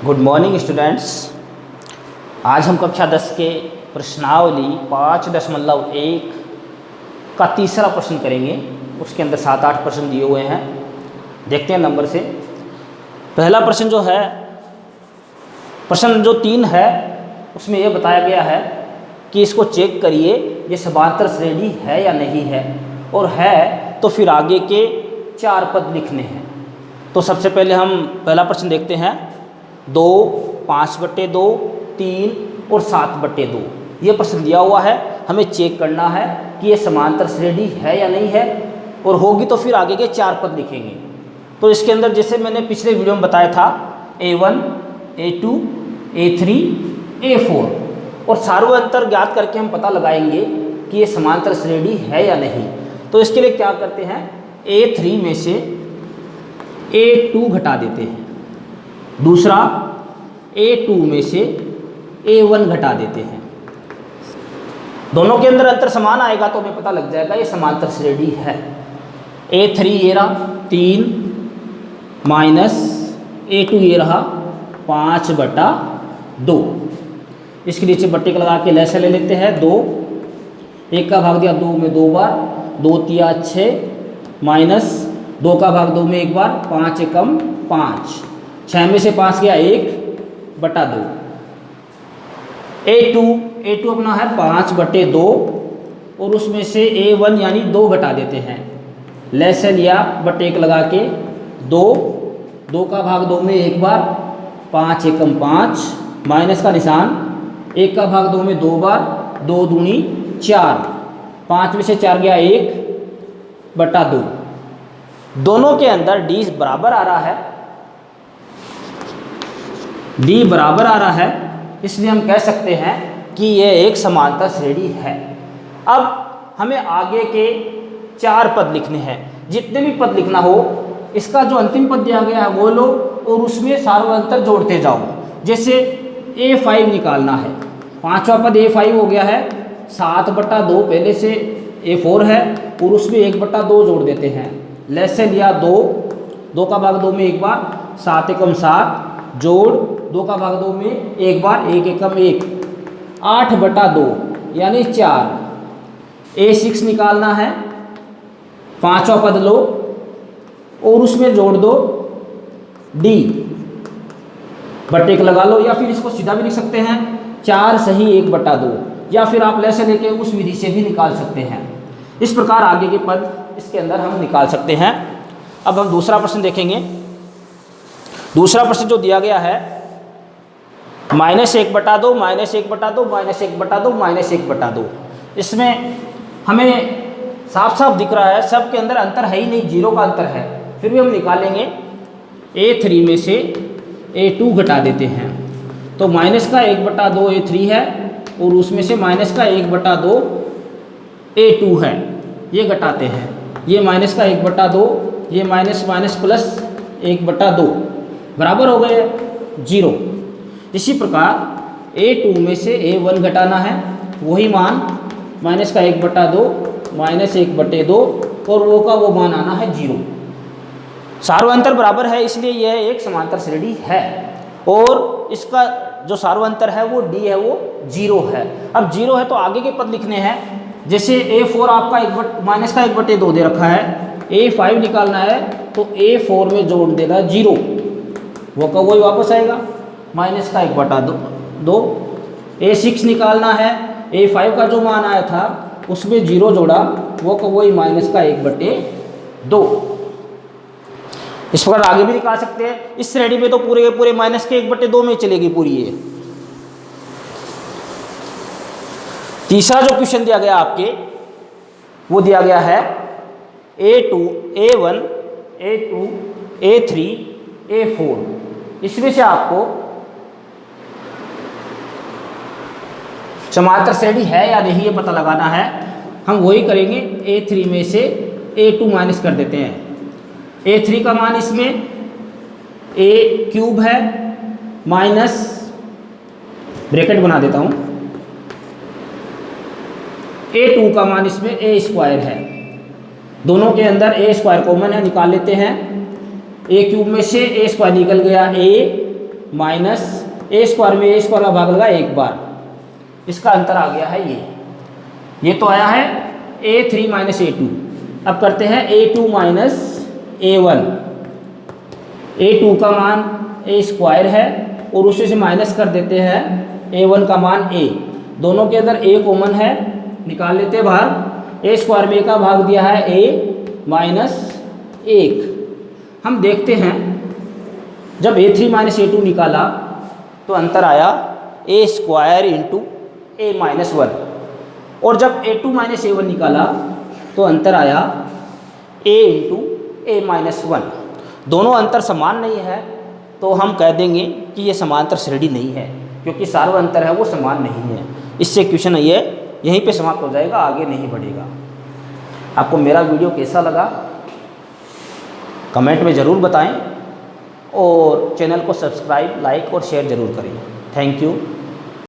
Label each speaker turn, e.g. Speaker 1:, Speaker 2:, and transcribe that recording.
Speaker 1: Good morning students. आज हम कक्षा 10 के प्रश्नावली 5.1 का तीसरा प्रश्न करेंगे। उसके अंदर 7-8 प्रश्न दिए हुए हैं। देखते हैं नंबर से। पहला प्रश्न जो है, प्रश्न जो 3 है, उसमें यह बताया गया है कि इसको चेक करिए ये समांतर श्रेणी है या नहीं है, और है तो फिर आगे के 4 पद लिखने हैं। तो सबसे पहले हम पहला प्रश्न देखते हैं। 2, 5/2, 3 और 7/2 ये प्रश्न दिया हुआ है। हमें चेक करना है कि ये समांतर श्रेणी है या नहीं है, और होगी तो फिर आगे के 4 पद लिखेंगे। तो इसके अंदर जैसे मैंने पिछले वीडियो में बताया था, A1, A2, A3, A4 और सार्वअंतर ज्ञात करके हम पता लगाएंगे कि ये समांतर श्रेणी है या नहीं। तो इसके लिए क्या करते हैं, A3 में से A2 घटा देते हैं, दूसरा A2 में से A1 घटा देते हैं। दोनों के अंदर अंतर समान आएगा तो हमें पता लग जाएगा ये समांतर श्रेणी है। A3 ये रहा 3 माइनस A2 ये रहा 5/2। इसके नीचे बट्टे का लगा के लैसा ले लेते हैं। 2, 1 का भाग दिया 2 में 2 बार, 2 तिया 6 माइनस 2 का भाग 2 में 1 बार, 5 एकम 5, 6 में से 5 गया 1/2। A2 अपना है 5/2 और उसमें से A1 यानी 2 घटा देते हैं। लैसे लिया बट्टे एक लगा के 2 का भाग 2 में 1 बार, 5 एकम 5 माइनस का निशान, 1 का भाग 2 में 2 बार, 2 दूनी 4, 5 में से 4 गया 1/2। दोनों के अंदर D बराबर आ रहा है, D बराबर आ रहा है, इसलिए हम कह सकते हैं कि यह एक समांतर श्रेणी है। अब हमें आगे के 4 पद लिखने हैं। जितने भी पद लिखना हो, इसका जो अंतिम पद दिया गया है वो लो और उसमें सार्वअंतर जोड़ते जाओ। जैसे A5 निकालना है, 5वां पद A5 हो गया है। 7/2 पहले से A4 है और उसमें 1/2 जोड़ देते हैं। लैसे लिया 2 का भाग 2 में 1 बार, 7 एकम 7 जोड़ 2 का भाग 2 में 1 बार, 1 एकम 1, 8/2 यानी 4। A6 निकालना है, 5वां पद लो और उसमें जोड़ दो D, बट्टे का लगा लो, या फिर इसको सीधा भी लिख सकते हैं 4 सही 1/2, या फिर आप लैसे लेके उस विधि से भी निकाल सकते हैं। इस प्रकार आगे के पद इसके अंदर हम निकाल सकते हैं। अब हम दूसरा प्रश्न देखेंगे। दूसरा प्रश्न जो दिया गया है, -1/2, -1/2, -1/2, -1/2। इसमें हमें साफ साफ दिख रहा है सब के अंदर अंतर है ही नहीं, 0 का अंतर है। फिर भी हम निकालेंगे। A3 में से A2 घटा देते हैं, तो माइनस का 1/2 A3 है और उसमें से माइनस का 1/2 A2 है। ये घटाते हैं, ये माइनस का 1/2, ये माइनस माइनस प्लस 1/2 बराबर हो गए 0। इसी प्रकार A2 में से A1 घटाना है, वही मान माइनस का 1/2 माइनस 1/2 और वो का वो मान आना है 0। सार्वअंतर बराबर है, इसलिए यह एक समांतर श्रेणी है। और इसका जो सार्वअंतर है वो D है, वो 0 है। अब 0 है तो आगे के पद लिखने हैं। जैसे A4 आपका माइनस का 1/2 दे रखा है, A5 निकालना है तो A4 में जोड़ देना 0, वो का वही वापस आएगा माइनस का 1/2। A6 निकालना है, A5 का जो मान आया था उसमें 0 जोड़ा, वो का वही माइनस का 1/2। इस प्रकार आगे भी निकाल सकते हैं। इस श्रेणी में तो पूरे पूरे माइनस के 1/2 में चलेगी पूरी ये। तीसरा जो क्वेश्चन दिया गया आपके, वो दिया गया है A2, A1, A2, A3, A4। इसमें से आपको समांतर श्रेणी है या नहीं ये पता लगाना है। हम वही करेंगे। A3 में से A2 माइनस कर देते हैं। A3 का मान इसमें A³ है, माइनस ब्रैकेट बना देता हूँ, A2 का मान इसमें A² है। दोनों के अंदर A² कॉमन है, निकाल लेते हैं। A³ में से A² निकल गया A, माइनस ए स्क्वायर में ए स्क्वायर का भाग लगा एक बार, इसका अंतर आ गया है ये तो आया है A3 माइनस A2। अब करते हैं A2 माइनस A1। A2 का मान ए स्क्वायर है और उसी से माइनस कर देते हैं A1 का मान A। दोनों के अंदर A कॉमन है, निकाल लेते हैं बाहर। ए स्क्वायर में A का भाग दिया है A माइनस 1। हम देखते हैं जब A3 माइनस A2 निकाला तो अंतर आया A square into A minus 1, और जब A2 माइनस A1 निकाला तो अंतर आया A इंटू A माइनस 1। दोनों अंतर समान नहीं है तो हम कह देंगे कि ये समांतर श्रेणी नहीं है, क्योंकि सार्व अंतर है वो समान नहीं है। इससे क्वेश्चन ये यहीं पे समाप्त हो जाएगा, आगे नहीं बढ़ेगा। आपको मेरा वीडियो कैसा लगा कमेंट में ज़रूर बताएं और चैनल को सब्सक्राइब, लाइक और शेयर ज़रूर करें। Thank you.